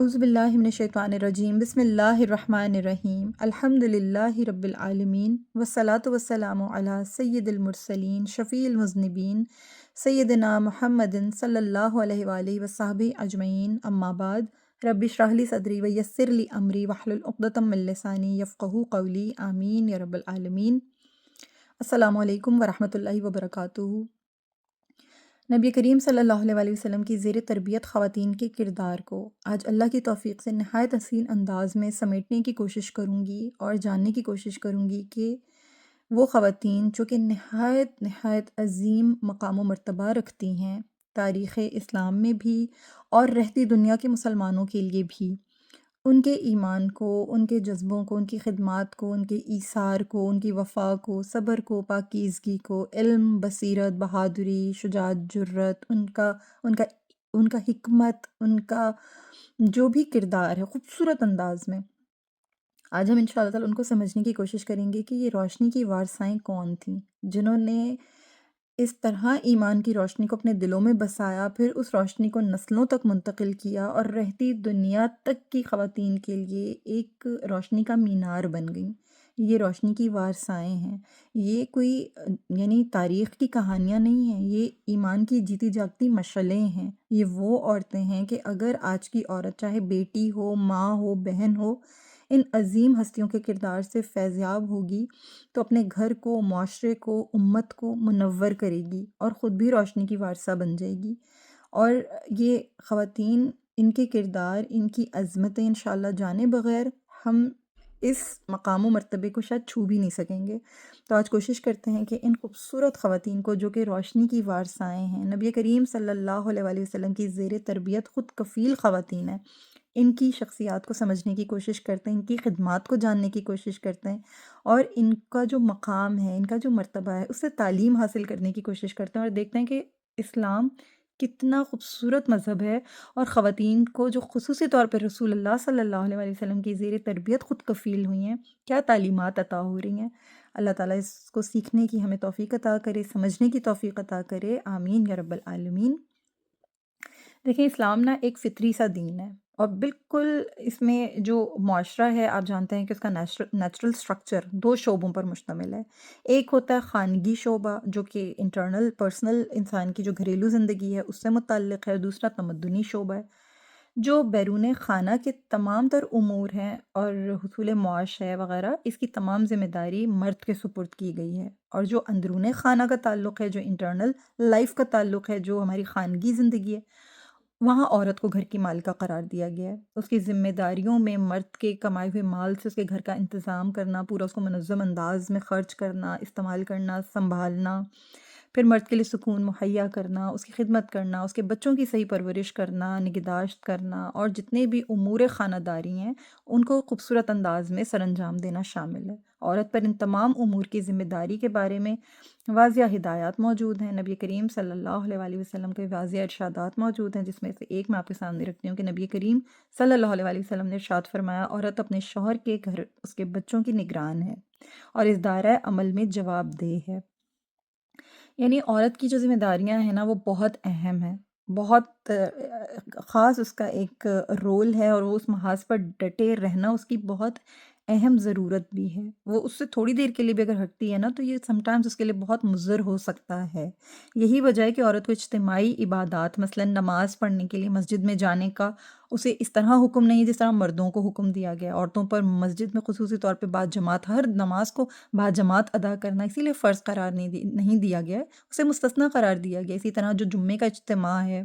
اعوذ باللہ من الشیطان الرجیم بسم اللہ الرحمن الرحیم الحمد للہ رب العالمین والصلاة والسلام علی سید المرسلین شفیع المذنبین سیدنا محمد صلی اللہ علیہ وآلہ وصحبہ اجمعین اما بعد رب اشرح لی صدری ویسر لی امری واحلل عقدۃ من لسانی یفقہوا قولی آمین یا رب العالمین۔ السلام علیکم ورحمۃ اللہ وبرکاتہ۔ نبی کریم صلی اللہ علیہ وآلہ وسلم کی زیر تربیت خواتین کے کردار کو آج اللہ کی توفیق سے نہایت حسین انداز میں سمیٹنے کی کوشش کروں گی اور جاننے کی کوشش کروں گی کہ وہ خواتین جو کہ نہایت نہایت عظیم مقام و مرتبہ رکھتی ہیں تاریخ اسلام میں بھی اور رہتی دنیا کے مسلمانوں کے لیے بھی، ان کے ایمان کو، ان کے جذبوں کو، ان کی خدمات کو، ان کے ایثار کو، ان کی وفا کو، صبر کو، پاکیزگی کو، علم، بصیرت، بہادری، شجاعت، جرت، ان کا حکمت، ان کا جو بھی کردار ہے خوبصورت انداز میں، آج ہم ان شاء اللہ تعالیٰ ان کو سمجھنے کی کوشش کریں گے کہ یہ روشنی کی وارثائیں کون تھیں جنہوں نے اس طرح ایمان کی روشنی کو اپنے دلوں میں بسایا، پھر اس روشنی کو نسلوں تک منتقل کیا اور رہتی دنیا تک کی خواتین کے لیے ایک روشنی کا مینار بن گئیں۔ یہ روشنی کی وارثائیں ہیں، یہ کوئی یعنی تاریخ کی کہانیاں نہیں ہیں، یہ ایمان کی جیتی جاگتی مشعلیں ہیں۔ یہ وہ عورتیں ہیں کہ اگر آج کی عورت چاہے بیٹی ہو، ماں ہو، بہن ہو، ان عظیم ہستیوں کے کردار سے فیضیاب ہوگی تو اپنے گھر کو، معاشرے کو، امت کو منور کرے گی اور خود بھی روشنی کی وارثہ بن جائے گی۔ اور یہ خواتین، ان کے کردار، ان کی عظمتیں انشاءاللہ جانے بغیر ہم اس مقام و مرتبے کو شاید چھو بھی نہیں سکیں گے۔ تو آج کوشش کرتے ہیں کہ ان خوبصورت خواتین کو جو کہ روشنی کی وارثائیں ہیں، نبی کریم صلی اللہ علیہ وآلہ وسلم کی زیر تربیت خود کفیل خواتین ہیں، ان کی شخصیات کو سمجھنے کی کوشش کرتے ہیں، ان کی خدمات کو جاننے کی کوشش کرتے ہیں اور ان کا جو مقام ہے، ان کا جو مرتبہ ہے، اس سے تعلیم حاصل کرنے کی کوشش کرتے ہیں اور دیکھتے ہیں کہ اسلام کتنا خوبصورت مذہب ہے اور خواتین کو جو خصوصی طور پر رسول اللہ صلی اللہ علیہ وآلہ وسلم کی زیر تربیت خود کفیل ہوئی ہیں، کیا تعلیمات عطا ہو رہی ہیں۔ اللہ تعالیٰ اس کو سیکھنے کی ہمیں توفیق عطا کرے، سمجھنے کی توفیق عطا کرے، آمین یا رب العالمین۔ دیکھیں، اسلام نا ایک فطری سا دین ہے اور بالکل اس میں جو معاشرہ ہے، آپ جانتے ہیں کہ اس کا نیچرل سٹرکچر دو شعبوں پر مشتمل ہے۔ ایک ہوتا ہے خانگی شعبہ جو کہ انٹرنل پرسنل انسان کی جو گھریلو زندگی ہے اس سے متعلق ہے، دوسرا تمدنی شعبہ ہے جو بیرون خانہ کے تمام تر امور ہیں اور حصول معاش ہے وغیرہ، اس کی تمام ذمہ داری مرد کے سپرد کی گئی ہے، اور جو اندرون خانہ کا تعلق ہے، جو انٹرنل لائف کا تعلق ہے، جو ہماری خانگی زندگی ہے، وہاں عورت کو گھر کی مالکہ قرار دیا گیا ہے۔ اس کی ذمہ داریوں میں مرد کے کمائے ہوئے مال سے اس کے گھر کا انتظام کرنا، پورا اس کو منظم انداز میں خرچ کرنا، استعمال کرنا، سنبھالنا، پھر مرد کے لیے سکون مہیا کرنا، اس کی خدمت کرنا، اس کے بچوں کی صحیح پرورش کرنا، نگہداشت کرنا اور جتنے بھی امور خانہ داری ہیں ان کو خوبصورت انداز میں سر انجام دینا شامل ہے۔ عورت پر ان تمام امور کی ذمہ داری کے بارے میں واضح ہدایات موجود ہیں، نبی کریم صلی اللہ علیہ وآلہ وسلم کے واضح ارشادات موجود ہیں، جس میں سے ایک میں آپ کے سامنے رکھتی ہوں کہ نبی کریم صلی اللہ علیہ وآلہ وسلم نے ارشاد فرمایا، عورت اپنے شوہر کے گھر اس کے بچوں کی نگران ہے اور اس دائرہ عمل میں جواب دہ ہے۔ یعنی عورت کی جو ذمہ داریاں ہیں نا وہ بہت اہم ہیں، بہت خاص اس کا ایک رول ہے، اور وہ اس محاذ پر ڈٹے رہنا اس کی بہت اہم ضرورت بھی ہے۔ وہ اس سے تھوڑی دیر کے لیے بھی اگر ہٹتی ہے نا تو یہ سمٹائمز اس کے لیے بہت مضر ہو سکتا ہے۔ یہی وجہ ہے کہ عورت کو اجتماعی عبادات مثلا نماز پڑھنے کے لیے مسجد میں جانے کا اسے اس طرح حکم نہیں جس طرح مردوں کو حکم دیا گیا۔ عورتوں پر مسجد میں خصوصی طور پہ باجماعت ہر نماز کو باجماعت ادا کرنا اسی لیے فرض قرار نہیں دیا گیا ہے، اسے مستثنیٰ قرار دیا گیا۔ اسی طرح جو جمعے کا اجتماع ہے،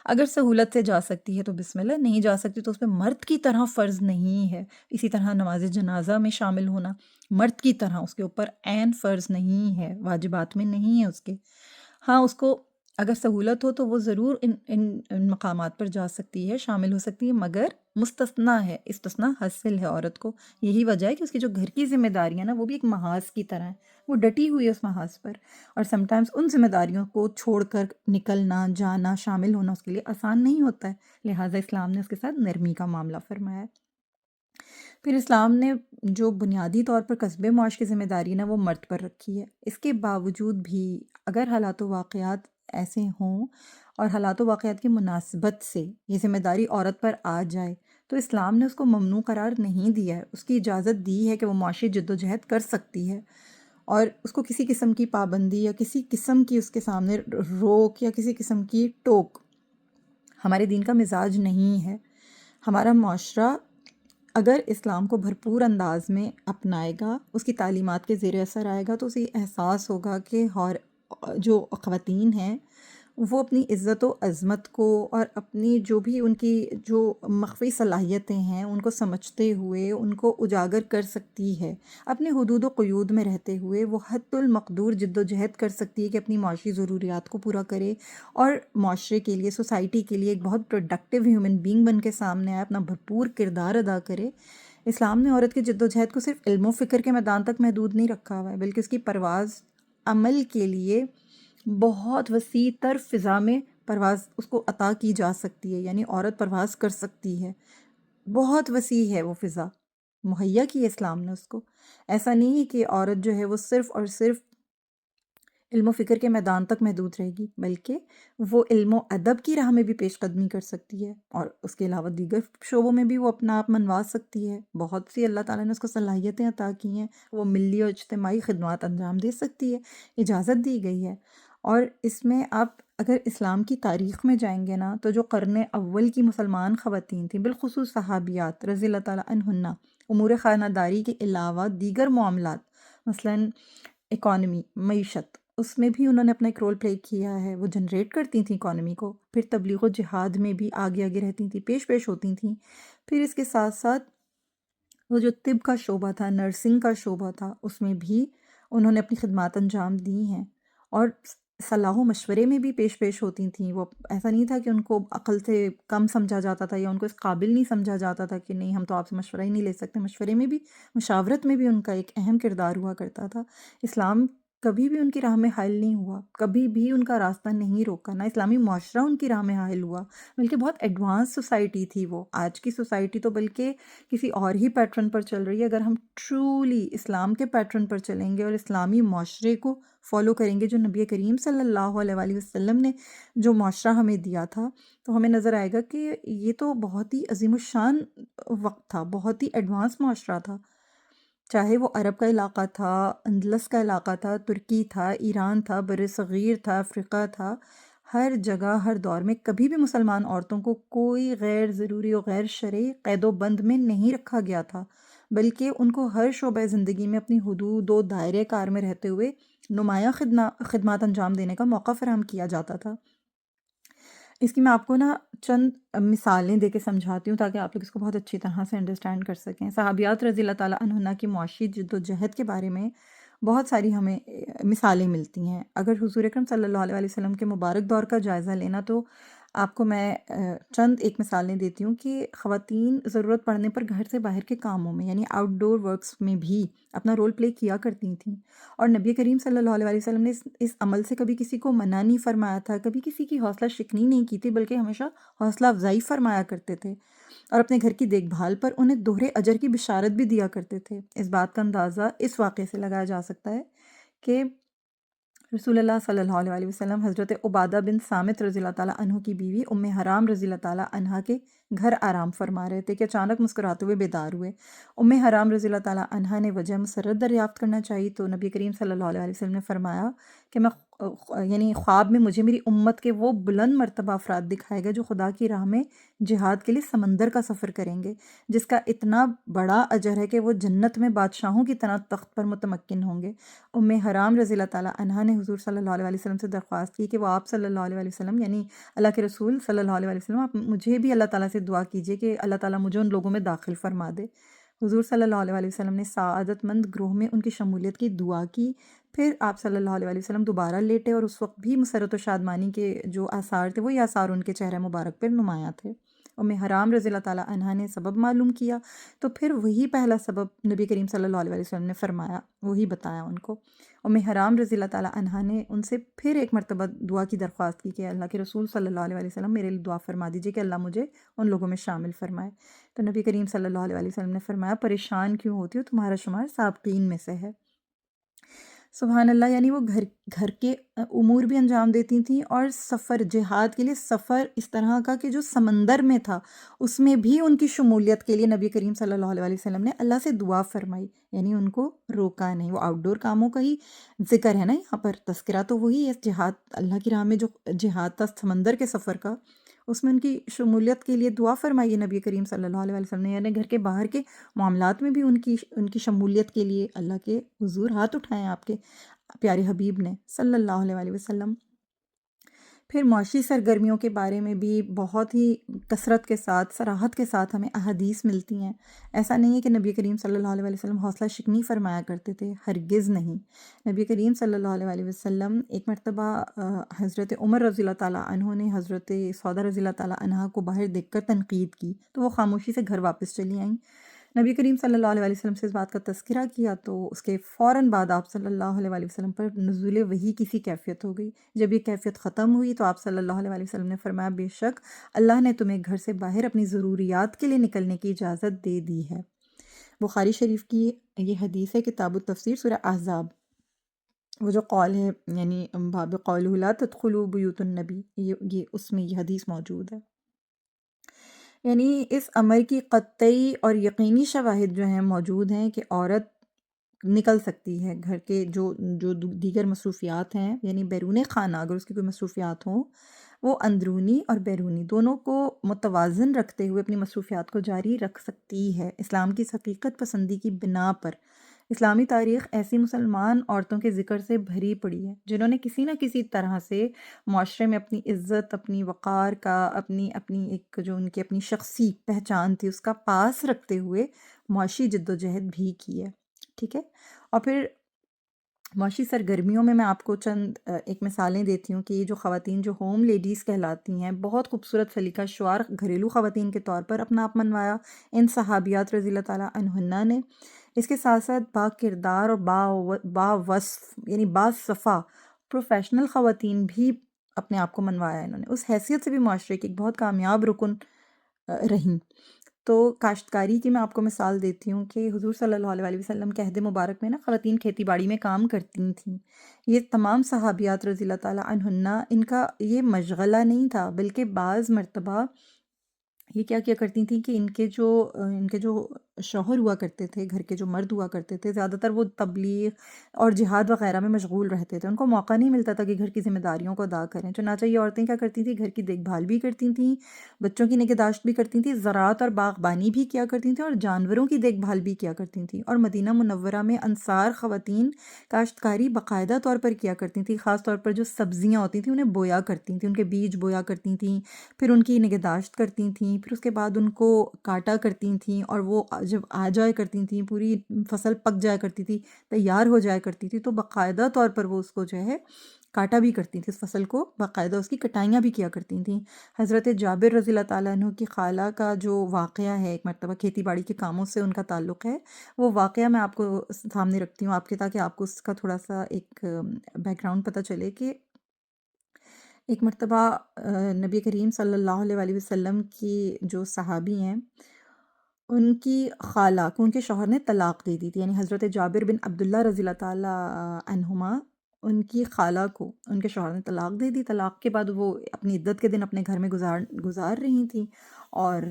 اگر سہولت سے جا سکتی ہے تو بسم اللہ، نہیں جا سکتی تو اس پہ مرد کی طرح فرض نہیں ہے۔ اسی طرح نماز جنازہ میں شامل ہونا مرد کی طرح اس کے اوپر عین فرض نہیں ہے، واجبات میں نہیں ہے اس کے۔ ہاں، اس کو اگر سہولت ہو تو وہ ضرور ان مقامات پر جا سکتی ہے، شامل ہو سکتی ہے، مگر مستثنیٰ ہے، استثناء حاصل ہے عورت کو۔ یہی وجہ ہے کہ اس کی جو گھر کی ذمہ داریاں نا وہ بھی ایک محاذ کی طرح ہیں، وہ ڈٹی ہوئی ہے اس محاذ پر، اور سمٹائمز ان ذمہ داریوں کو چھوڑ کر نکلنا، جانا، شامل ہونا اس کے لیے آسان نہیں ہوتا ہے، لہٰذا اسلام نے اس کے ساتھ نرمی کا معاملہ فرمایا ہے۔ پھر اسلام نے جو بنیادی طور پر کسب معاش کی ذمہ داری نا وہ مرد پر رکھی ہے۔ اس کے باوجود بھی اگر حالات و واقعات ایسے ہوں اور حالات و واقعات کی مناسبت سے یہ ذمہ داری عورت پر آ جائے تو اسلام نے اس کو ممنوع قرار نہیں دیا ہے، اس کی اجازت دی ہے کہ وہ معاشی جد و جہد کر سکتی ہے، اور اس کو کسی قسم کی پابندی یا کسی قسم کی اس کے سامنے روک یا کسی قسم کی ٹوک ہمارے دین کا مزاج نہیں ہے۔ ہمارا معاشرہ اگر اسلام کو بھرپور انداز میں اپنائے گا، اس کی تعلیمات کے زیر اثر آئے گا، تو اسے احساس ہوگا کہ جو خواتین ہیں وہ اپنی عزت و عظمت کو اور اپنی جو بھی ان کی جو مخفی صلاحیتیں ہیں ان کو سمجھتے ہوئے ان کو اجاگر کر سکتی ہے، اپنے حدود و قیود میں رہتے ہوئے وہ حد المقدور جد و جہد کر سکتی ہے کہ اپنی معاشی ضروریات کو پورا کرے اور معاشرے کے لیے، سوسائٹی کے لیے ایک بہت پروڈکٹیو ہیومن بینگ بن کے سامنے آئے، اپنا بھرپور کردار ادا کرے۔ اسلام نے عورت کی جد و جہد کو صرف علم و فکر کے میدان تک محدود نہیں رکھا ہوا ہے، بلکہ اس کی پرواز عمل کے لیے بہت وسیع تر فضا میں پرواز اس کو عطا کی جا سکتی ہے، یعنی عورت پرواز کر سکتی ہے، بہت وسیع ہے وہ فضا، مہیا کی ہے اسلام نے اس کو۔ ایسا نہیں ہے کہ عورت جو ہے وہ صرف اور صرف علم و فکر کے میدان تک محدود رہے گی، بلکہ وہ علم و ادب کی راہ میں بھی پیش قدمی کر سکتی ہے، اور اس کے علاوہ دیگر شعبوں میں بھی وہ اپنا آپ منوا سکتی ہے۔ بہت سی اللہ تعالیٰ نے اس کو صلاحیتیں عطا کی ہیں، وہ ملی اور اجتماعی خدمات انجام دے سکتی ہے، اجازت دی گئی ہے۔ اور اس میں آپ اگر اسلام کی تاریخ میں جائیں گے نا، تو جو قرن اول کی مسلمان خواتین تھیں، بالخصوص صحابیات رضی اللہ تعالیٰ عنہن، امور خانہ داری کے علاوہ دیگر معاملات مثلاً اکانومی، معیشت، اس میں بھی انہوں نے اپنا ایک رول پلے کیا ہے۔ وہ جنریٹ کرتی تھیں اکانومی کو، پھر تبلیغ و جہاد میں بھی آگے آگے رہتی تھیں، پیش ہوتی تھیں۔ پھر اس کے ساتھ ساتھ وہ جو طب کا شعبہ تھا، نرسنگ کا شعبہ تھا، اس میں بھی انہوں نے اپنی خدمات انجام دی ہیں، اور صلاح و مشورے میں بھی پیش ہوتی تھیں۔ وہ ایسا نہیں تھا کہ ان کو عقل سے کم سمجھا جاتا تھا یا ان کو اس قابل نہیں سمجھا جاتا تھا کہ نہیں ہم تو آپ سے مشورہ ہی نہیں لے سکتے۔ مشورے میں بھی، مشاورت میں بھی ان کا ایک اہم کردار ہوا کرتا تھا۔ اسلام کبھی بھی ان کی راہ میں حائل نہیں ہوا، کبھی بھی ان کا راستہ نہیں روکا، نہ اسلامی معاشرہ ان کی راہ میں حائل ہوا، بلکہ بہت ایڈوانس سوسائٹی تھی وہ۔ آج کی سوسائٹی تو بلکہ کسی اور ہی پیٹرن پر چل رہی ہے۔ اگر ہم ٹرولی اسلام کے پیٹرن پر چلیں گے اور اسلامی معاشرے کو فالو کریں گے، جو نبی کریم صلی اللہ علیہ وآلہ وسلم نے جو معاشرہ ہمیں دیا تھا، تو ہمیں نظر آئے گا کہ یہ تو بہت ہی عظیم الشان وقت تھا، بہت ہی ایڈوانس معاشرہ تھا۔ چاہے وہ عرب کا علاقہ تھا، اندلس کا علاقہ تھا، ترکی تھا، ایران تھا، بر صغیر تھا، افریقہ تھا، ہر جگہ ہر دور میں کبھی بھی مسلمان عورتوں کو کوئی غیر ضروری و غیر شرعی قید و بند میں نہیں رکھا گیا تھا، بلکہ ان کو ہر شعبہ زندگی میں اپنی حدود و دائرے کار میں رہتے ہوئے نمایاں خدمات انجام دینے کا موقع فراہم کیا جاتا تھا۔ اس کی میں آپ کو نا چند مثالیں دے کے سمجھاتی ہوں تاکہ آپ لوگ اس کو بہت اچھی طرح سے انڈرسٹینڈ کر سکیں۔ صحابیات رضی اللہ تعالیٰ عنہن کی معاشی جد و جہد کے بارے میں بہت ساری ہمیں مثالیں ملتی ہیں۔ اگر حضور اکرم صلی اللہ علیہ وسلم کے مبارک دور کا جائزہ لینا تو آپ کو میں چند ایک مثالیں دیتی ہوں کہ خواتین ضرورت پڑنے پر گھر سے باہر کے کاموں میں یعنی آؤٹ ڈور ورکس میں بھی اپنا رول پلے کیا کرتی تھیں، اور نبی کریم صلی اللہ علیہ وسلم نے اس عمل سے کبھی کسی کو منع نہیں فرمایا تھا، کبھی کسی کی حوصلہ شکنی نہیں کی تھی، بلکہ ہمیشہ حوصلہ افزائی فرمایا کرتے تھے، اور اپنے گھر کی دیکھ بھال پر انہیں دوہرے اجر کی بشارت بھی دیا کرتے تھے۔ اس بات کا اندازہ اس واقعے سے لگایا جا سکتا ہے کہ رسول اللہ صلی اللہ علیہ وسلم حضرت عبادہ بن صامت رضی اللہ تعالیٰ عنہ کی بیوی ام حرام رضی اللہ تعالیٰ عنہا کے گھر آرام فرما رہے تھے کہ اچانک مسکراتے ہوئے بیدار ہوئے۔ ام حرام رضی اللہ تعالیٰ عنہا نے وجہ مسرت دریافت کرنا چاہی تو نبی کریم صلی اللہ علیہ وسلم نے فرمایا کہ میں یعنی خواب میں مجھے میری امت کے وہ بلند مرتبہ افراد دکھائے گا جو خدا کی راہ میں جہاد کے لیے سمندر کا سفر کریں گے، جس کا اتنا بڑا اجر ہے کہ وہ جنت میں بادشاہوں کی طرح تخت پر متمکن ہوں گے۔ ام حرام رضی اللہ تعالیٰ عنہا نے حضور صلی اللہ علیہ وسلم سے درخواست کی کہ وہ آپ صلی اللہ علیہ وسلم یعنی اللہ کے رسول صلی اللہ علیہ وسلم آپ مجھے بھی اللہ تعالیٰ سے دعا کیجئے کہ اللہ تعالیٰ مجھے ان لوگوں میں داخل فرما دے۔ حضور صلی اللہ علیہ وسلم نے سعادت مند گروہ میں ان کی شمولیت کی دعا کی، پھر آپ صلی اللہ علیہ وسلم دوبارہ لیٹے، اور اس وقت بھی مسرت و شادمانی کے جو آثار تھے وہی آثار ان کے چہرہ مبارک پر نمایاں تھے۔ ام حرام رضی اللہ تعالیٰ عنہا نے سبب معلوم کیا تو پھر وہی پہلا سبب نبی کریم صلی اللہ علیہ وسلم نے فرمایا، وہی بتایا ان کو۔ ام حرام رضی اللہ تعالیٰ عنہا نے ان سے پھر ایک مرتبہ دعا کی درخواست کی کہ اللہ کے رسول صلی اللہ علیہ وسلم میرے لیے دعا فرما دیجئے کہ اللہ مجھے ان لوگوں میں شامل فرمائے۔ تو نبی کریم صلی اللہ علیہ وسلم نے فرمایا پریشان کیوں ہوتی ہو، تمہارا شمار سابقین میں سے ہے۔ سبحان اللہ، یعنی وہ گھر گھر کے امور بھی انجام دیتی تھیں، اور سفر جہاد کے لیے سفر اس طرح کا کہ جو سمندر میں تھا اس میں بھی ان کی شمولیت کے لیے نبی کریم صلی اللہ علیہ وسلم نے اللہ سے دعا فرمائی، یعنی ان کو روکا نہیں۔ وہ آؤٹ ڈور کاموں کا ہی ذکر ہے نا یہاں پر، تذکرہ تو وہی ہے جہاد اللہ کی راہ میں جو جہاد تھا سمندر کے سفر کا، اس میں ان کی شمولیت کے لیے دعا فرمائی ہے نبی کریم صلی اللہ علیہ وسلم نے، یعنی گھر کے باہر کے معاملات میں بھی ان کی شمولیت کے لیے اللہ کے حضور ہاتھ اٹھائیں آپ کے پیارے حبیب نے صلی اللہ علیہ وآلہ وسلم۔ پھر معاشی سرگرمیوں کے بارے میں بھی بہت ہی کثرت کے ساتھ صراحت کے ساتھ ہمیں احادیث ملتی ہیں۔ ایسا نہیں ہے کہ نبی کریم صلی اللہ علیہ وسلم حوصلہ شکنی فرمایا کرتے تھے، ہرگز نہیں۔ نبی کریم صلی اللہ علیہ وآلہ وسلم ایک مرتبہ حضرت عمر رضی اللہ تعالیٰ عنہ نے حضرت سودہ رضی اللہ تعالیٰ عنہا کو باہر دیکھ کر تنقید کی، تو وہ خاموشی سے گھر واپس چلی آئیں۔ نبی کریم صلی اللہ علیہ وسلم سے اس بات کا تذکرہ کیا تو اس کے فوراً بعد آپ صلی اللہ علیہ وسلم پر نزول وحی کی سی کیفیت ہو گئی۔ جب یہ کیفیت ختم ہوئی تو آپ صلی اللہ علیہ وسلم نے فرمایا، بے شک اللہ نے تمہیں گھر سے باہر اپنی ضروریات کے لیے نکلنے کی اجازت دے دی ہے۔ بخاری شریف کی یہ حدیث ہے، کتاب التفسیر، سورہ احزاب، وہ جو قول ہے، یعنی باب قولہ لا تدخلوا بیوت النبی، یہ اس میں یہ حدیث موجود ہے۔ یعنی اس امر کی قطعی اور یقینی شواہد جو ہیں موجود ہیں کہ عورت نکل سکتی ہے گھر کے جو دیگر مصروفیات ہیں، یعنی بیرون خانہ اگر اس کی کوئی مصروفیات ہوں، وہ اندرونی اور بیرونی دونوں کو متوازن رکھتے ہوئے اپنی مصروفیات کو جاری رکھ سکتی ہے، اسلام کی اس حقیقت پسندی کی بنا پر۔ اسلامی تاریخ ایسی مسلمان عورتوں کے ذکر سے بھری پڑی ہے جنہوں نے کسی نہ کسی طرح سے معاشرے میں اپنی عزت، اپنی وقار کا، اپنی ایک جو ان کی اپنی شخصی پہچان تھی اس کا پاس رکھتے ہوئے معاشی جد و جہد بھی کی ہے، ٹھیک ہے۔ اور پھر معاشی سرگرمیوں میں آپ کو چند ایک مثالیں دیتی ہوں کہ یہ جو خواتین جو ہوم لیڈیز کہلاتی ہیں، بہت خوبصورت سلیقہ شعار گھریلو خواتین کے طور پر اپنا آپ منوایا ان صحابیات رضی اللہ تعالیٰ عنہن نے۔ اس کے ساتھ ساتھ با کردار اور با وصف یعنی با صفا پروفیشنل خواتین بھی اپنے آپ کو منوایا انہوں نے، اس حیثیت سے بھی معاشرے کی ایک بہت کامیاب رکن رہیں۔ تو کاشتکاری کی میں آپ کو مثال دیتی ہوں کہ حضور صلی اللہ علیہ وسلم کے عہد مبارک میں نا خواتین کھیتی باڑی میں کام کرتی تھیں۔ یہ تمام صحابیات رضی اللہ تعالیٰ عنہن، ان کا یہ مشغلہ نہیں تھا، بلکہ بعض مرتبہ یہ کیا کرتی تھیں کہ ان کے جو شوہر ہوا کرتے تھے، گھر کے جو مرد ہوا کرتے تھے، زیادہ تر وہ تبلیغ اور جہاد وغیرہ میں مشغول رہتے تھے، ان کو موقع نہیں ملتا تھا کہ گھر کی ذمہ داریوں کو ادا کریں، چنانچہ یہ عورتیں کیا کرتی تھیں، گھر کی دیکھ بھال بھی کرتی تھیں، بچوں کی نگہداشت بھی کرتی تھیں، زراعت اور باغبانی بھی کیا کرتی تھیں، اور جانوروں کی دیکھ بھال بھی کیا کرتی تھیں۔ اور مدینہ منورہ میں انصار خواتین کاشتکاری باقاعدہ طور پر کیا کرتی تھیں، خاص طور پر جو سبزیاں ہوتی تھیں انہیں بویا کرتی تھیں، ان کے بیج بویا کرتی تھیں، پھر ان کی نگہداشت کرتی تھیں، پھر اس کے بعد ان کو کاٹا کرتی تھیں، اور وہ جب آ جایا کرتی تھیں، پوری فصل پک جایا کرتی تھی، تیار ہو جایا کرتی تھی، تو باقاعدہ طور پر وہ اس کو جو ہے کاٹا بھی کرتی تھیں، اس فصل کو باقاعدہ اس کی کٹائیاں بھی کیا کرتی تھیں۔ حضرت جابر رضی اللہ تعالیٰ عنہ کی خالہ کا جو واقعہ ہے، ایک مرتبہ کھیتی باڑی کے کاموں سے ان کا تعلق ہے، وہ واقعہ میں آپ کو سامنے رکھتی ہوں آپ کے، تاکہ آپ کو اس کا تھوڑا سا ایک بیک گراؤنڈ پتہ چلے کہ ایک مرتبہ نبی کریم صلی اللہ علیہ وسلم کی جو صحابی ہیں، ان کی خالہ کو ان کے شوہر نے طلاق دے دی تھی، یعنی حضرت جابر بن عبداللہ رضی اللہ تعالیٰ عنہما، ان کی خالہ کو ان کے شوہر نے طلاق دے دی۔ طلاق کے بعد وہ اپنی عدت کے دن اپنے گھر میں گزار رہی تھیں، اور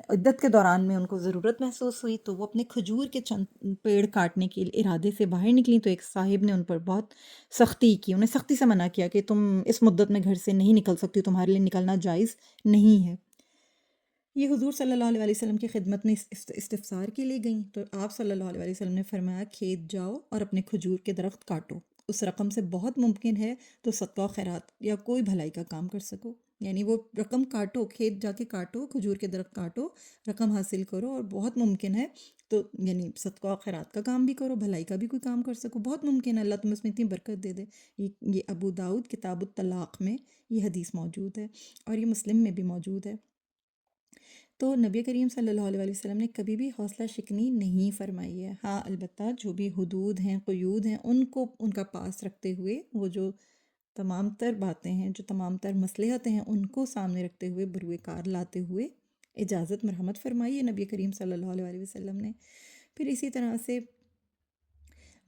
عدت کے دوران میں ان کو ضرورت محسوس ہوئی تو وہ اپنے کھجور کے چند پیڑ کاٹنے کے ارادے سے باہر نکلی، تو ایک صاحب نے ان پر بہت سختی کی، انہیں سختی سے منع کیا کہ تم اس مدت میں گھر سے نہیں نکل سکتی، تمہارے لیے نکلنا جائز نہیں ہے۔ یہ حضور صلی اللہ علیہ وسلم کی خدمت میں استفسار کے لیے گئیں، تو آپ صلی اللہ علیہ وسلم نے فرمایا، کھیت جاؤ اور اپنے کھجور کے درخت کاٹو، اس رقم سے بہت ممکن ہے تو صدقہ و خیرات یا کوئی بھلائی کا کام کر سکو، یعنی وہ رقم کاٹو، کھیت جا کے کاٹو، کھجور کے درخت کاٹو، رقم حاصل کرو، اور بہت ممکن ہے تو یعنی صدقہ و خیرات کا کام بھی کرو، بھلائی کا بھی کوئی کام کر سکو، بہت ممکن ہے اللہ تمہیں اس میں اتنی برکت دے دے۔ یہ ابو داؤد کتاب الطلاق میں یہ حدیث موجود ہے، اور یہ مسلم میں بھی موجود ہے۔ تو نبی کریم صلی اللہ علیہ وسلم نے کبھی بھی حوصلہ شکنی نہیں فرمائی ہے، ہاں البتہ جو بھی حدود ہیں، قیود ہیں، ان کا پاس رکھتے ہوئے، وہ جو تمام تر باتیں ہیں، جو تمام تر مصلحتیں ہیں، ان کو سامنے رکھتے ہوئے بروئے کار لاتے ہوئے اجازت مرحمت فرمائی ہے نبی کریم صلی اللہ علیہ وسلم نے۔ پھر اسی طرح سے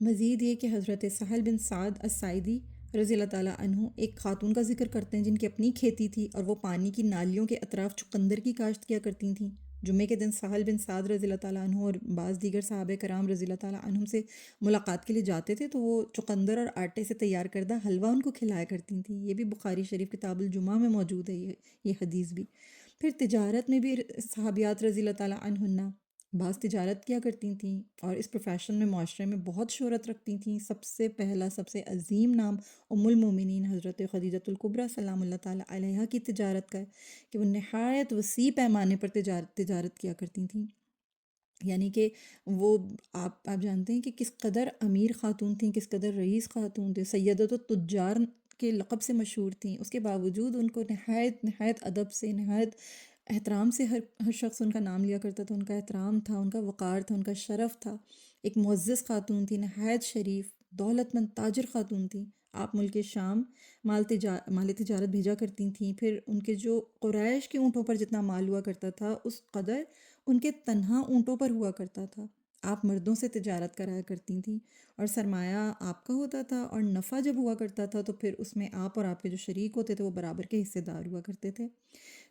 مزید یہ کہ حضرت سہل بن سعد الساعدی رضی اللہ تعالیٰ عنہ ایک خاتون کا ذکر کرتے ہیں جن کی اپنی کھیتی تھی اور وہ پانی کی نالیوں کے اطراف چقندر کی کاشت کیا کرتی تھیں۔ جمعے کے دن سہل بن سعد رضی اللہ تعالیٰ عنہ اور بعض دیگر صحابہ کرام رضی اللہ تعالیٰ عنہم سے ملاقات کے لیے جاتے تھے تو وہ چقندر اور آٹے سے تیار کردہ حلوہ ان کو کھلایا کرتی تھیں۔ یہ بھی بخاری شریف کتاب الجمعہ میں موجود ہے یہ حدیث بھی۔ پھر تجارت میں بھی صحابیات رضی اللہ تعالیٰ عنہن بعض تجارت کیا کرتی تھیں اور اس پروفیشن میں معاشرے میں بہت شہرت رکھتی تھیں۔ سب سے پہلا سب سے عظیم نام ام المومنین حضرت خدیجۃ الکبریٰ سلام اللہ تعالیٰ علیہا کی تجارت کا ہے کہ وہ نہایت وسیع پیمانے پر تجارت کیا کرتی تھیں۔ یعنی کہ وہ آپ جانتے ہیں کہ کس قدر امیر خاتون تھیں، کس قدر رئیس خاتون تھیں، سیدۃ التجار کے لقب سے مشہور تھیں۔ اس کے باوجود ان کو نہایت ادب سے، نہایت احترام سے ہر شخص ان کا نام لیا کرتا تھا۔ ان کا احترام تھا، ان کا وقار تھا، ان کا شرف تھا۔ ایک معزز خاتون تھی، نہایت شریف، دولت مند تاجر خاتون تھیں۔ آپ ملک شام مال تجارت بھیجا کرتی تھیں۔ پھر ان کے جو قریش کے اونٹوں پر جتنا مال ہوا کرتا تھا اس قدر ان کے تنہا اونٹوں پر ہوا کرتا تھا۔ آپ مردوں سے تجارت کرایا کرتی تھیں اور سرمایہ آپ کا ہوتا تھا، اور نفع جب ہوا کرتا تھا تو پھر اس میں آپ اور آپ کے جو شریک ہوتے تھے وہ برابر کے حصے دار ہوا کرتے تھے۔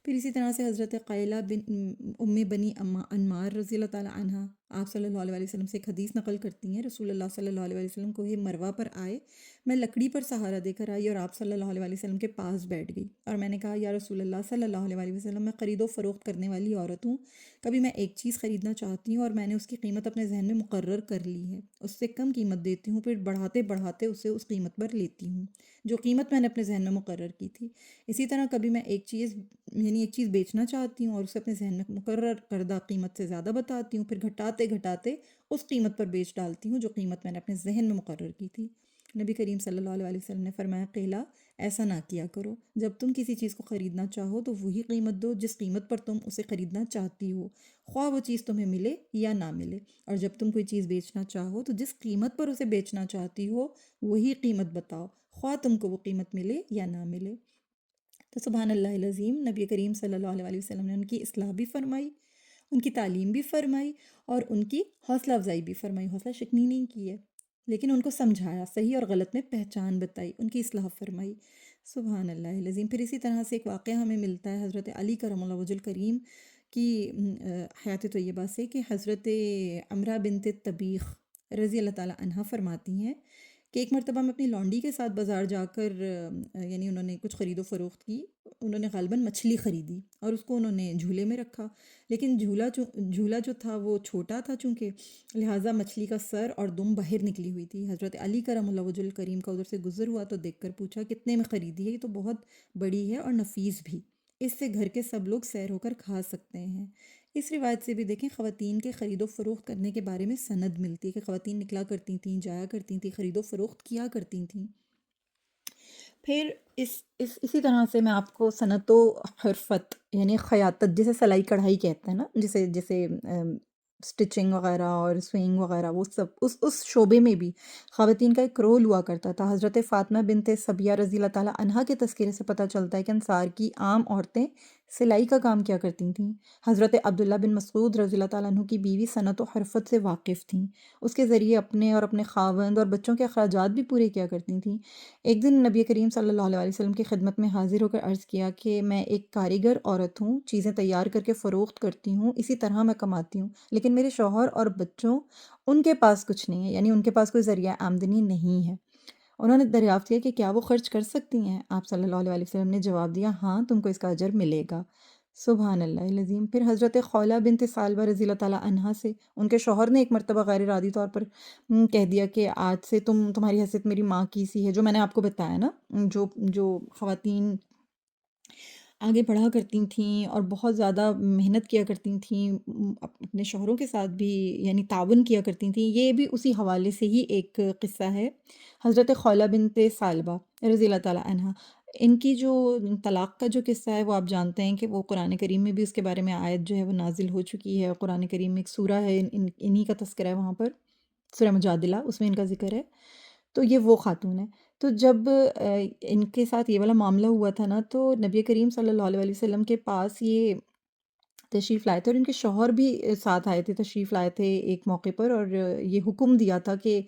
پھر اسی طرح سے حضرت قیلہ ام بنی انمار رضی اللہ تعالیٰ عنہ آپ صلی اللہ علیہ وسلم سے ایک حدیث نقل کرتی ہیں۔ رسول اللہ صلی اللہ علیہ وسلم کو یہ مروہ پر آئے، میں لکڑی پر سہارا دے کر آئی اور آپ صلی اللہ علیہ وسلم کے پاس بیٹھ گئی، اور میں نے کہا یا رسول اللہ صلی اللہ علیہ وسلم، میں خرید و فروخت کرنے والی عورت ہوں، کبھی میں ایک چیز خریدنا چاہتی ہوں اور میں نے اس کی قیمت اپنے ذہن میں مقرر کر لی ہے، اس سے کم قیمت دیتی ہوں، پھر بڑھاتے اسے اس قیمت پر لیتی ہوں جو قیمت میں نے اپنے ذہن میں مقرر کی تھی۔ اسی طرح کبھی میں ایک چیز بیچنا چاہتی ہوں اور اسے اپنے ذہن میں مقرر کردہ قیمت سے زیادہ بتاتی ہوں، پھر گھٹاتے اس قیمت پر بیچ ڈالتی ہوں جو قیمت میں نے اپنے ذہن میں مقرر کی تھی۔ نبی کریم صلی اللہ علیہ وسلم نے فرمایا قیلہ ایسا نہ کیا کرو، جب تم کسی چیز کو خریدنا چاہو تو وہی قیمت دو جس قیمت پر تم اسے خریدنا چاہتی ہو، خواہ وہ چیز تمہیں ملے یا نہ ملے، اور جب تم کوئی چیز بیچنا چاہو تو جس قیمت پر اسے بیچنا چاہتی ہو وہی قیمت بتاؤ، خواہ تم کو وہ قیمت ملے یا نہ ملے۔ تو سبحان اللہ العظیم، نبی کریم صلی اللہ علیہ وسلم نے ان کی اصلاح بھی فرمائی، ان کی تعلیم بھی فرمائی اور ان کی حوصلہ افزائی بھی فرمائی، حوصلہ شکنی نہیں کی ہے لیکن ان کو سمجھایا، صحیح اور غلط میں پہچان بتائی، ان کی اصلاح فرمائی۔ سبحان اللہ العظیم۔ پھر اسی طرح سے ایک واقعہ ہمیں ملتا ہے حضرت علی کرم اللہ وجہ الکریم کی حیات طیبہ سے کہ حضرت عمرہ بنت طبیخ رضی اللہ تعالیٰ عنہ فرماتی ہیں کہ ایک مرتبہ میں اپنی لونڈی کے ساتھ بازار جا کر یعنی انہوں نے کچھ خرید و فروخت کی، انہوں نے غالباً مچھلی خریدی اور اس کو انہوں نے جھولے میں رکھا، لیکن جھولا جو تھا وہ چھوٹا تھا چونکہ، لہٰذا مچھلی کا سر اور دم باہر نکلی ہوئی تھی۔ حضرت علی کرم اللہ وجہ الکریم کا ادھر سے گزر ہوا تو دیکھ کر پوچھا کتنے میں خریدی ہے؟ یہ تو بہت بڑی ہے اور نفیس بھی، اس سے گھر کے سب لوگ سیر ہو کر کھا سکتے ہیں۔ اس روایت سے بھی دیکھیں خواتین کے خرید و فروخت کرنے کے بارے میں سند ملتی ہے کہ خواتین نکلا کرتی تھیں، جایا کرتی تھیں، خرید و فروخت کیا کرتی تھیں۔ پھر اسی طرح سے میں آپ کو صنعت و حرفت یعنی خیاطت، جسے سلائی کڑھائی کہتے ہیں نا، جسے سٹچنگ وغیرہ اور سوئنگ وغیرہ، وہ سب اس شعبے میں بھی خواتین کا ایک رول ہوا کرتا تھا۔ حضرت فاطمہ بنت سبیہ رضی اللہ تعالیٰ عنہا کے تذکرے سے پتہ چلتا ہے کہ انصار کی عام عورتیں سلائی کا کام کیا کرتی تھیں۔ حضرت عبداللہ بن مسعود رضی اللہ تعالیٰ عنہ کی بیوی صنعت و حرفت سے واقف تھیں، اس کے ذریعے اپنے اور اپنے خاوند اور بچوں کے اخراجات بھی پورے کیا کرتی تھیں۔ ایک دن نبی کریم صلی اللہ علیہ وسلم کی خدمت میں حاضر ہو کر عرض کیا کہ میں ایک کاریگر عورت ہوں، چیزیں تیار کر کے فروخت کرتی ہوں، اسی طرح میں کماتی ہوں، لیکن میرے شوہر اور بچوں ان کے پاس کچھ نہیں ہے، یعنی ان کے پاس کوئی ذریعہ آمدنی نہیں ہے۔ انہوں نے دریافت کیا کہ کیا وہ خرچ کر سکتی ہیں؟ آپ صلی اللہ علیہ وسلم نے جواب دیا ہاں، تم کو اس کا اجر ملے گا۔ سبحان اللہ العظیم۔ پھر حضرت خولہ بنت ثعلبہ رضی اللہ تعالیٰ عنہا سے ان کے شوہر نے ایک مرتبہ غیر ارادی طور پر کہہ دیا کہ آج سے تمہاری حیثیت میری ماں کی سی ہے، جو میں نے آپ کو بتایا نا، جو خواتین آگے پڑھا کرتی تھیں اور بہت زیادہ محنت کیا کرتی تھیں، اپنے شوہروں کے ساتھ بھی یعنی تعاون کیا کرتی تھیں، یہ بھی اسی حوالے سے ہی ایک قصہ ہے۔ حضرت خولہ بنت ثعلبہ رضی اللہ تعالیٰ عنہ، ان کی جو طلاق کا جو قصہ ہے وہ آپ جانتے ہیں کہ وہ قرآن کریم میں بھی اس کے بارے میں آیت جو ہے وہ نازل ہو چکی ہے۔ قرآن کریم میں ایک سورہ ہے، انہی کا تذکرہ ہے وہاں پر، سورہ مجادلہ، اس میں ان کا ذکر ہے۔ تو یہ وہ خاتون ہے۔ تو جب ان کے ساتھ یہ والا معاملہ ہوا تھا نا، تو نبی کریم صلی اللہ علیہ وسلم کے پاس یہ تشریف لائے تھے، اور ان کے شوہر بھی ساتھ آئے تھے، تشریف لائے تھے ایک موقع پر، اور یہ حکم دیا تھا کہ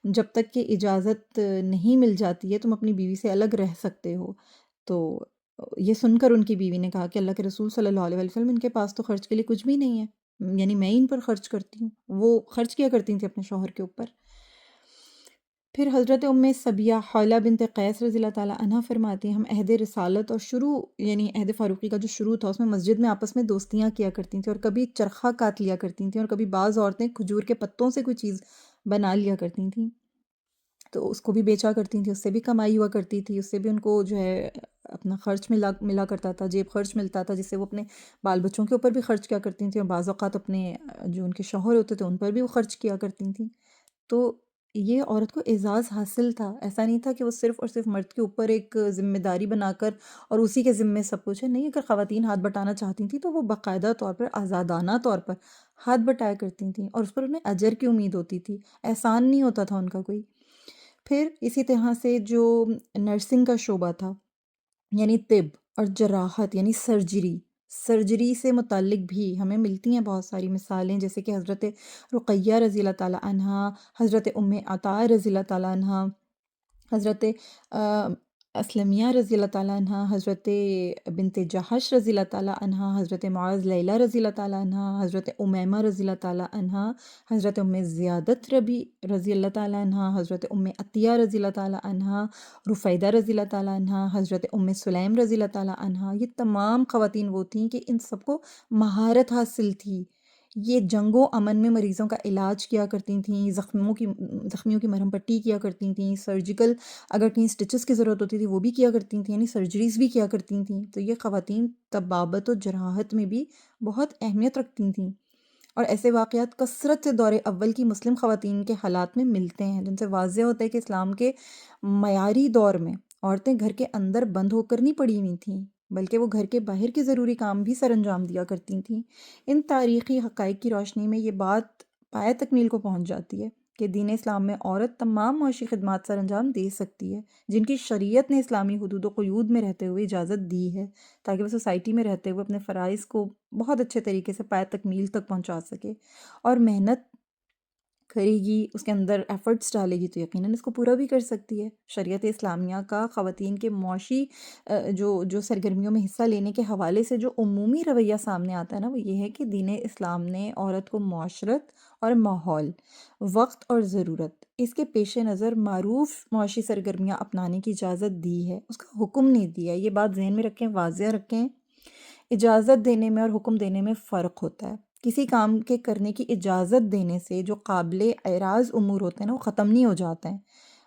جب تک کہ اجازت نہیں مل جاتی ہے تم اپنی بیوی سے الگ رہ سکتے ہو۔ تو یہ سن کر ان کی بیوی نے کہا کہ اللہ کے رسول صلی اللہ علیہ وسلم، ان کے پاس تو خرچ کے لیے کچھ بھی نہیں ہے، یعنی میں ان پر خرچ کرتی ہوں۔ وہ خرچ کیا کرتی تھیں اپنے شوہر کے اوپر۔ پھر حضرت سبیہ حولہ بنت قیس رضی اللہ تعالیٰ عنہ فرماتی ہیں، ہم عہد رسالت اور شروع یعنی عہد فاروقی کا جو شروع تھا، اس میں مسجد میں آپس میں دوستیاں کیا کرتی تھیں، اور کبھی چرخہ کاٹ لیا کرتی تھیں، اور کبھی بعض عورتیں کھجور کے پتوں سے کوئی چیز بنا لیا کرتی تھیں، تو اس کو بھی بیچا کرتی تھیں، اس سے بھی کمائی ہوا کرتی تھی، اس سے بھی ان کو جو ہے اپنا خرچ ملا کرتا تھا، جیب خرچ ملتا تھا، جس سے وہ اپنے بال بچوں کے اوپر بھی خرچ کیا کرتی تھیں، اور بعض اوقات اپنے جو ان کے شوہر ہوتے تھے ان پر بھی وہ خرچ کیا کرتی تھیں۔ تو یہ عورت کو اعزاز حاصل تھا، ایسا نہیں تھا کہ وہ صرف اور صرف مرد کے اوپر ایک ذمہ داری بنا کر اور اسی کے ذمے سب کچھ ہے، نہیں، اگر خواتین ہاتھ بٹانا چاہتی تھیں تو وہ باقاعدہ طور پر، آزادانہ طور پر ہاتھ بٹایا کرتی تھیں، اور اس پر انہیں اجر کی امید ہوتی تھی، احسان نہیں ہوتا تھا ان کا کوئی۔ پھر اسی طرح سے جو نرسنگ کا شعبہ تھا، یعنی طب اور جراحت یعنی سرجری سے متعلق بھی ہمیں ملتی ہیں بہت ساری مثالیں، جیسے کہ حضرت رقیہ رضی اللہ تعالیٰ عنہا، حضرت عطا رضی اللہ تعالیٰ عنہا، حضرت اسلمیہ رضی اللہ تعالیٰ عنہ، حضرت بنت جہش رضی اللہ تعالیٰ عنہ، حضرت معاذ لیلہ رضی اللہ تعالیٰ عنہ، حضرت امیمہ رضی اللہ تعالیٰ عنہ، حضرت زیادت ربی رضی اللہ تعالیٰ عنہ، حضرت عطیہ رضی اللہ تعالیٰ عنہ، رفیدہ رضی اللہ تعالیٰ عنہ، حضرت سلیم رضی اللہ تعالیٰ عنہ، یہ تمام خواتین وہ تھیں کہ ان سب کو مہارت حاصل تھی۔ یہ جنگ و امن میں مریضوں کا علاج کیا کرتی تھیں، زخمیوں کی مرہم پٹی کیا کرتی تھیں، سرجیکل اگر کہیں سٹچز کی ضرورت ہوتی تھی وہ بھی کیا کرتی تھیں، یعنی سرجریز بھی کیا کرتی تھیں۔ تو یہ خواتین طبابت و جراحت میں بھی بہت اہمیت رکھتی تھیں، اور ایسے واقعات کثرت سے دور اول کی مسلم خواتین کے حالات میں ملتے ہیں، جن سے واضح ہوتا ہے کہ اسلام کے معیاری دور میں عورتیں گھر کے اندر بند ہو کر نہیں پڑی ہوئی تھیں، بلکہ وہ گھر کے باہر کے ضروری کام بھی سر انجام دیا کرتی تھیں۔ ان تاریخی حقائق کی روشنی میں یہ بات پائے تکمیل کو پہنچ جاتی ہے کہ دین اسلام میں عورت تمام معاشی خدمات سر انجام دے سکتی ہے، جن کی شریعت نے اسلامی حدود و قیود میں رہتے ہوئے اجازت دی ہے، تاکہ وہ سوسائٹی میں رہتے ہوئے اپنے فرائض کو بہت اچھے طریقے سے پائے تکمیل تک پہنچا سکے، اور محنت کرے گی، اس کے اندر ایفرٹس ڈالے گی تو یقیناً اس کو پورا بھی کر سکتی ہے۔ شریعت اسلامیہ کا خواتین کے معاشی جو سرگرمیوں میں حصہ لینے کے حوالے سے جو عمومی رویہ سامنے آتا ہے نا، وہ یہ ہے کہ دین اسلام نے عورت کو معاشرت اور ماحول، وقت اور ضرورت، اس کے پیش نظر معروف معاشی سرگرمیاں اپنانے کی اجازت دی ہے، اس کا حکم نہیں دیا ہے۔ یہ بات ذہن میں رکھیں، واضح رکھیں، اجازت دینے میں اور حکم دینے میں فرق ہوتا ہے۔ کسی کام کے کرنے کی اجازت دینے سے جو قابل اعراض امور ہوتے ہیں نا، وہ ختم نہیں ہو جاتے ہیں،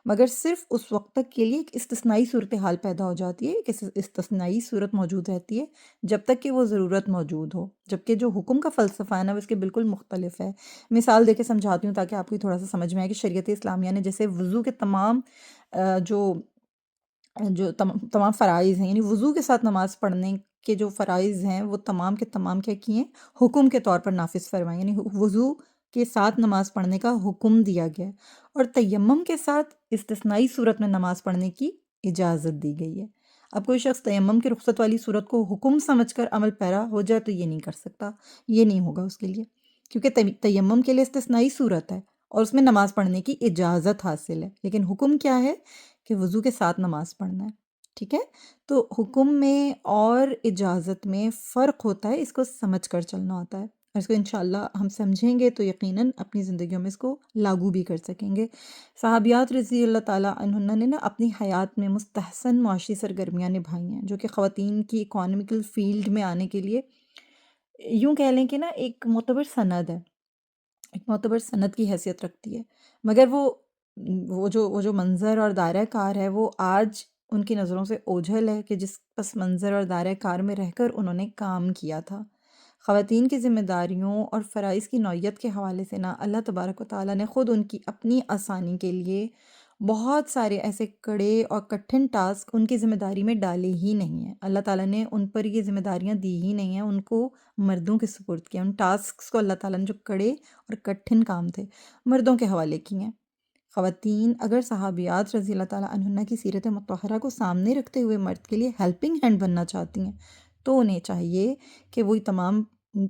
مگر صرف اس وقت تک کے لیے ایک استثنائی صورتحال پیدا ہو جاتی ہے، ایک استثنائی صورت موجود رہتی ہے جب تک کہ وہ ضرورت موجود ہو، جبکہ جو حکم کا فلسفہ ہے نا، وہ اس کے بالکل مختلف ہے۔ مثال دے کے سمجھاتی ہوں تاکہ آپ کو تھوڑا سا سمجھ میں آئے کہ شریعت اسلامیہ نے جیسے وضو کے تمام جو تمام فرائض ہیں، یعنی وضو کے ساتھ نماز پڑھنے کے جو فرائض ہیں وہ تمام کے تمام کیا کیے، حکم کے طور پر نافذ فرمائے، یعنی وضو کے ساتھ نماز پڑھنے کا حکم دیا گیا ہے، اور تیمم کے ساتھ استثنائی صورت میں نماز پڑھنے کی اجازت دی گئی ہے۔ اب کوئی شخص تیمم کی رخصت والی صورت کو حکم سمجھ کر عمل پیرا ہو جائے تو یہ نہیں کر سکتا، یہ نہیں ہوگا اس کے لیے، کیونکہ تیمم کے لیے استثنائی صورت ہے اور اس میں نماز پڑھنے کی اجازت حاصل ہے، لیکن حکم کیا ہے کہ وضو کے ساتھ نماز پڑھنا ہے، ٹھیک ہے؟ تو حکم میں اور اجازت میں فرق ہوتا ہے، اس کو سمجھ کر چلنا ہوتا ہے، اور اس کو انشاءاللہ ہم سمجھیں گے تو یقیناً اپنی زندگیوں میں اس کو لاگو بھی کر سکیں گے۔ صحابیات رضی اللہ تعالیٰ عنہن نے نا اپنی حیات میں مستحسن معاشی سرگرمیاں نبھائی ہیں، جو کہ خواتین کی اکانومیکل فیلڈ میں آنے کے لیے یوں کہہ لیں کہ نا ایک معتبر سند ہے، ایک معتبر سند کی حیثیت رکھتی ہے، مگر وہ جو منظر اور دائرہ کار ہے وہ آج ان کی نظروں سے اوجھل ہے کہ جس پس منظر اور دائرہ کار میں رہ کر انہوں نے کام کیا تھا۔ خواتین کی ذمہ داریوں اور فرائض کی نوعیت کے حوالے سے نا اللہ تبارک و تعالیٰ نے خود ان کی اپنی آسانی کے لیے بہت سارے ایسے کڑے اور کٹھن ٹاسک ان کی ذمہ داری میں ڈالے ہی نہیں ہیں۔ اللہ تعالیٰ نے ان پر یہ ذمہ داریاں دی ہی نہیں ہیں، ان کو مردوں کے سپرد کیا، ان ٹاسکس کو اللہ تعالیٰ نے جو کڑے اور کٹھن کام تھے مردوں کے حوالے کیے ہیں۔ خواتین اگر صحابیات رضی اللہ تعالیٰ عنہن کی سیرت مطہرہ کو سامنے رکھتے ہوئے مرد کے لیے ہیلپنگ ہینڈ بننا چاہتی ہیں تو انہیں چاہیے کہ وہی تمام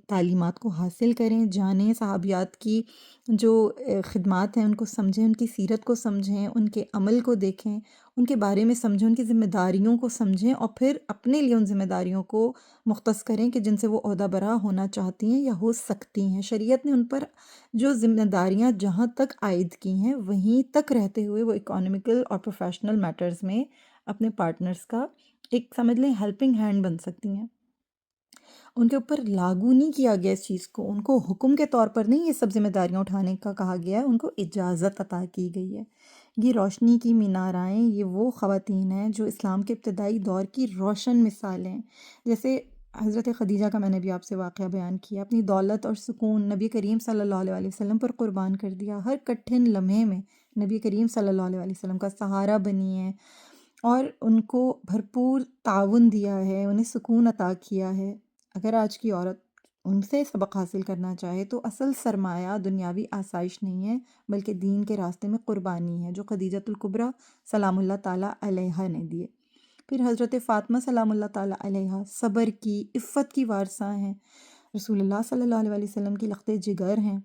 تعلیمات کو حاصل کریں، جانیں، صحابیات کی جو خدمات ہیں ان کو سمجھیں، ان کی سیرت کو سمجھیں، ان کے عمل کو دیکھیں، ان کے بارے میں سمجھیں، ان کی ذمہ داریوں کو سمجھیں، اور پھر اپنے لیے ان ذمہ داریوں کو مختص کریں کہ جن سے وہ عہدہ برا ہونا چاہتی ہیں یا ہو سکتی ہیں۔ شریعت نے ان پر جو ذمہ داریاں جہاں تک عائد کی ہیں وہیں تک رہتے ہوئے وہ اکانومیکل اور پروفیشنل میٹرز میں اپنے پارٹنرز کا ایک سمجھ لیں ہیلپنگ ہینڈ بن سکتی ہیں۔ ان کے اوپر لاگو نہیں کیا گیا اس چیز کو، ان کو حکم کے طور پر نہیں یہ سب ذمہ داریاں اٹھانے کا کہا گیا ہے، ان کو اجازت عطا کی گئی ہے۔ یہ روشنی کی مینارائیں، یہ وہ خواتین ہیں جو اسلام کے ابتدائی دور کی روشن مثالیں ہیں۔ جیسے حضرت خدیجہ کا میں نے بھی آپ سے واقعہ بیان کیا، اپنی دولت اور سکون نبی کریم صلی اللہ علیہ وسلم پر قربان کر دیا، ہر کٹھن لمحے میں نبی کریم صلی اللہ علیہ وسلم کا سہارا بنی ہے، اور ان کو بھرپور تعاون دیا ہے، انہیں سکون عطا کیا ہے۔ اگر آج کی عورت ان سے سبق حاصل کرنا چاہے تو اصل سرمایہ دنیاوی آسائش نہیں ہے بلکہ دین کے راستے میں قربانی ہے، جو خدیجۃ الکبریٰ سلام اللہ تعالیٰ علیہا نے دیے۔ پھر حضرت فاطمہ سلام اللہ تعالیٰ علیہا صبر کی، عفت کی وارثہ ہیں، رسول اللہ صلی اللہ علیہ وسلم کی لخت جگر ہیں،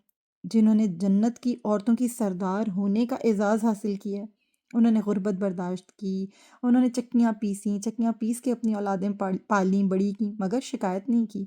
جنہوں نے جنت کی عورتوں کی سردار ہونے کا اعزاز حاصل کیا ہے۔ انہوں نے غربت برداشت کی، انہوں نے چکیاں پیسیں، چکیاں پیس کے اپنی اولادیں پالیں، بڑی کی، مگر شکایت نہیں کی۔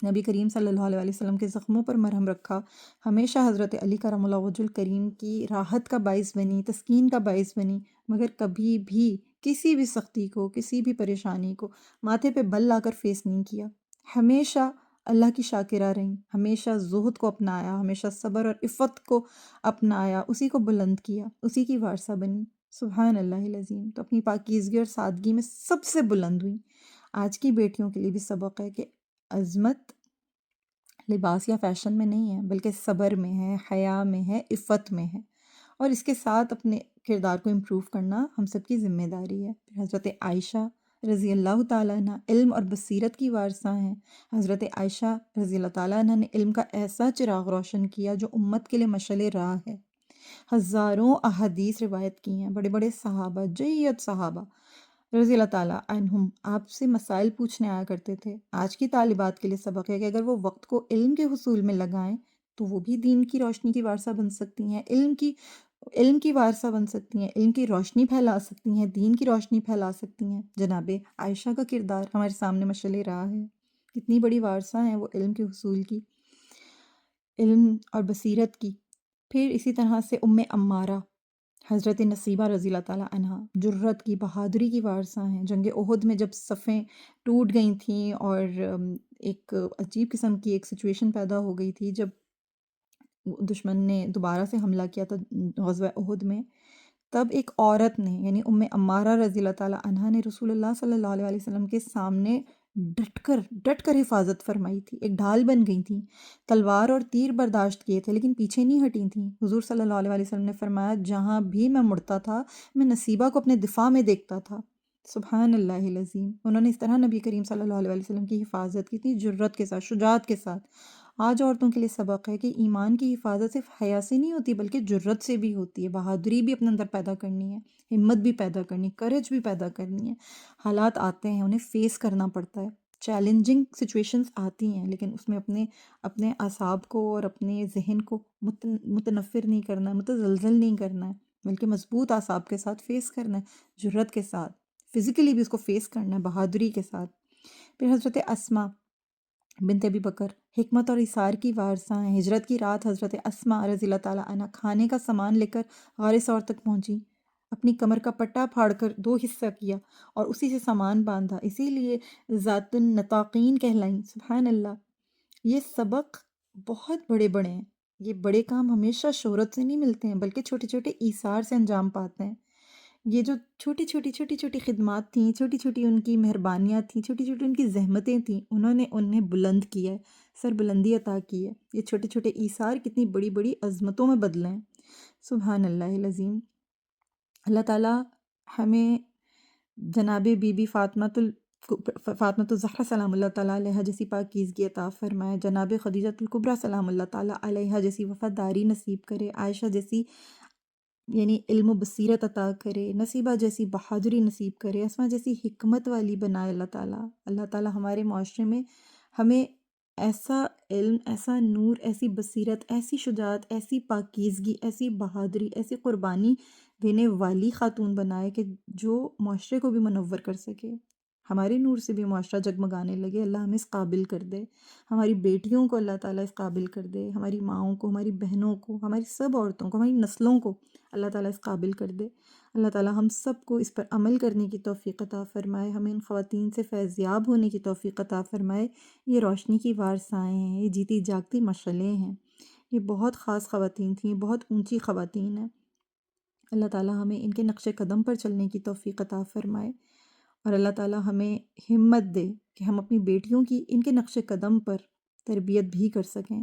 نبی کریم صلی اللہ علیہ وسلم کے زخموں پر مرہم رکھا، ہمیشہ حضرت علی کرم اللہ وجہ الکریم کی راحت کا باعث بنی، تسکین کا باعث بنی، مگر کبھی بھی کسی بھی سختی کو، کسی بھی پریشانی کو ماتھے پہ بل لا کر فیس نہیں کیا۔ ہمیشہ اللہ کی شاکرہ رہیں، ہمیشہ زہد کو اپنایا، ہمیشہ صبر اور عفت کو اپنایا، اسی کو بلند کیا، اسی کی وارثہ بنی۔ سبحان اللہ العظیم، تو اپنی پاکیزگی اور سادگی میں سب سے بلند ہوئی۔ آج کی بیٹیوں کے لیے بھی سبق ہے کہ عظمت لباس یا فیشن میں نہیں ہے بلکہ صبر میں ہے، حیا میں ہے، عفت میں ہے، اور اس کے ساتھ اپنے کردار کو امپروو کرنا ہم سب کی ذمہ داری ہے۔ پھر حضرت عائشہ رضی اللہ تعالیٰ عنہ علم اور بصیرت کی وارثہ ہیں۔ حضرت عائشہ رضی اللہ تعالیٰ عنہ نے علم کا ایسا چراغ روشن کیا جو امت کے لیے مشعل راہ ہے۔ ہزاروں احادیث روایت کی ہیں، بڑے بڑے صحابہ، جید صحابہ رضی اللہ تعالیٰ عنہم آپ سے مسائل پوچھنے آیا کرتے تھے۔ آج کی طالبات کے لیے سبق ہے کہ اگر وہ وقت کو علم کے حصول میں لگائیں تو وہ بھی دین کی روشنی کی وارثہ بن سکتی ہیں، علم کی وارثہ بن سکتی ہیں، علم کی روشنی پھیلا سکتی ہیں، دین کی روشنی پھیلا سکتی ہیں۔ جناب عائشہ کا کردار ہمارے سامنے مشعل راہ ہے، کتنی بڑی وارثہ ہیں وہ علم کے حصول کی، علم اور بصیرت کی۔ پھر اسی طرح سے عمارہ حضرت نصیبہ رضی اللہ تعالیٰ عنہ جرت کی، بہادری کی وارثہ ہیں۔ جنگ احد میں جب صفیں ٹوٹ گئی تھیں اور ایک عجیب قسم کی ایک سچویشن پیدا ہو گئی تھی جب دشمن نے دوبارہ سے حملہ کیا تھا غزوہ احد میں، تب ایک عورت نے یعنی عمارہ رضی اللہ تعالیٰ عنہ نے رسول اللہ صلی اللہ علیہ وسلم کے سامنے ڈٹ کر حفاظت فرمائی تھی، ایک ڈھال بن گئی تھیں، تلوار اور تیر برداشت کیے تھے لیکن پیچھے نہیں ہٹی تھیں۔ حضور صلی اللہ علیہ وسلم نے فرمایا جہاں بھی میں مڑتا تھا میں نصیبہ کو اپنے دفاع میں دیکھتا تھا۔ سبحان اللہ العظیم، انہوں نے اس طرح نبی کریم صلی اللہ علیہ وسلم کی حفاظت کی تھی، جرت کے ساتھ، شجاعت کے ساتھ۔ آج عورتوں کے لیے سبق ہے کہ ایمان کی حفاظت صرف حیا سے نہیں ہوتی بلکہ جرت سے بھی ہوتی ہے، بہادری بھی اپنے اندر پیدا کرنی ہے، ہمت بھی پیدا کرنی، کریج بھی پیدا کرنی ہے۔ حالات آتے ہیں، انہیں فیس کرنا پڑتا ہے، چیلنجنگ سچویشنز آتی ہیں لیکن اس میں اپنے اعصاب کو اور اپنے ذہن کو متنفر نہیں کرنا ہے، متزلزل نہیں کرنا ہے، بلکہ مضبوط اعصاب کے ساتھ فیس کرنا ہے، جرت کے ساتھ، فزیکلی بھی اس کو فیس کرنا ہے، بہادری کے ساتھ۔ پھر حضرت اسماء بنت ابی بکر حکمت اور اثار کی وارثہ ہیں۔ ہجرت کی رات حضرت اسماء رضی اللہ تعالیٰ عنہ کھانے کا سامان لے کر غار ثور تک پہنچی، اپنی کمر کا پٹا پھاڑ کر 2 حصہ کیا اور اسی سے سامان باندھا، اسی لیے ذات النطاقین کہلائیں۔ سبحان اللہ، یہ سبق بہت بڑے بڑے ہیں، یہ بڑے کام ہمیشہ شہرت سے نہیں ملتے ہیں بلکہ چھوٹے چھوٹے ایثار سے انجام پاتے ہیں۔ یہ جو چھوٹی چھوٹی خدمات تھیں، چھوٹی چھوٹی ان کی مہربانیاں تھیں، چھوٹی چھوٹی ان کی زحمتیں تھیں، انہوں نے انہیں بلند کیا ہے، سر بلندی عطا کی ہے۔ یہ چھوٹے چھوٹے ایثار کتنی بڑی بڑی عظمتوں میں بدلے ہیں۔ سبحان اللہ العظیم، اللہ تعالیٰ ہمیں جناب بی بی فاطمہ الزہرا سلام اللہ تعالیٰ علیہ جیسی پاکیزگی عطا فرمائے، جناب خدیجۃ الکبریٰ سلام اللہ تعالیٰ علیہ جیسی وفاداری نصیب کرے، عائشہ جیسی یعنی علم و بصیرت عطا کرے، نصیبہ جیسی بہادری نصیب کرے، اسماء جیسی حکمت والی بنائے اللہ تعالیٰ۔ اللہ تعالیٰ ہمارے معاشرے میں ہمیں ایسا علم، ایسا نور، ایسی بصیرت، ایسی شجاعت، ایسی پاکیزگی، ایسی بہادری، ایسی قربانی دینے والی خاتون بنائے کہ جو معاشرے کو بھی منور کر سکے، ہمارے نور سے بھی معاشرہ جگمگانے لگے۔ اللہ ہمیں اس قابل کر دے، ہماری بیٹیوں کو اللہ تعالیٰ اس قابل کر دے، ہماری ماؤں کو، ہماری بہنوں کو، ہماری سب عورتوں کو، ہماری نسلوں کو اللہ تعالیٰ اس قابل کر دے۔ اللہ تعالیٰ ہم سب کو اس پر عمل کرنے کی توفیق عطا فرمائے، ہمیں ان خواتین سے فیضیاب ہونے کی توفیق عطا فرمائے۔ یہ روشنی کی وارثائیں ہیں، یہ جیتی جاگتی مشعلیں ہیں، یہ بہت خاص خواتین تھیں، یہ بہت اونچی خواتین ہیں۔ اللہ تعالیٰ ہمیں ان کے نقش قدم پر چلنے کی توفیق عطا فرمائے، اور اللہ تعالیٰ ہمیں ہمت دے کہ ہم اپنی بیٹیوں کی ان کے نقش قدم پر تربیت بھی کر سکیں۔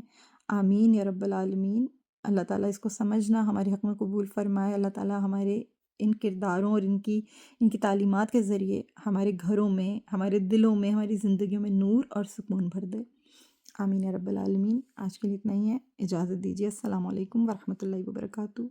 آمین یا رب العالمین۔ اللہ تعالیٰ اس کو سمجھنا ہمارے حق میں قبول فرمائے۔ اللہ تعالیٰ ہمارے ان کرداروں اور ان کی تعلیمات کے ذریعے ہمارے گھروں میں، ہمارے دلوں میں، ہماری زندگیوں میں نور اور سکون بھر دے۔ آمین یا رب العالمین۔ آج کے لیے اتنا ہی ہے، اجازت دیجیے۔ السلام علیکم ورحمۃ اللہ وبرکاتہ۔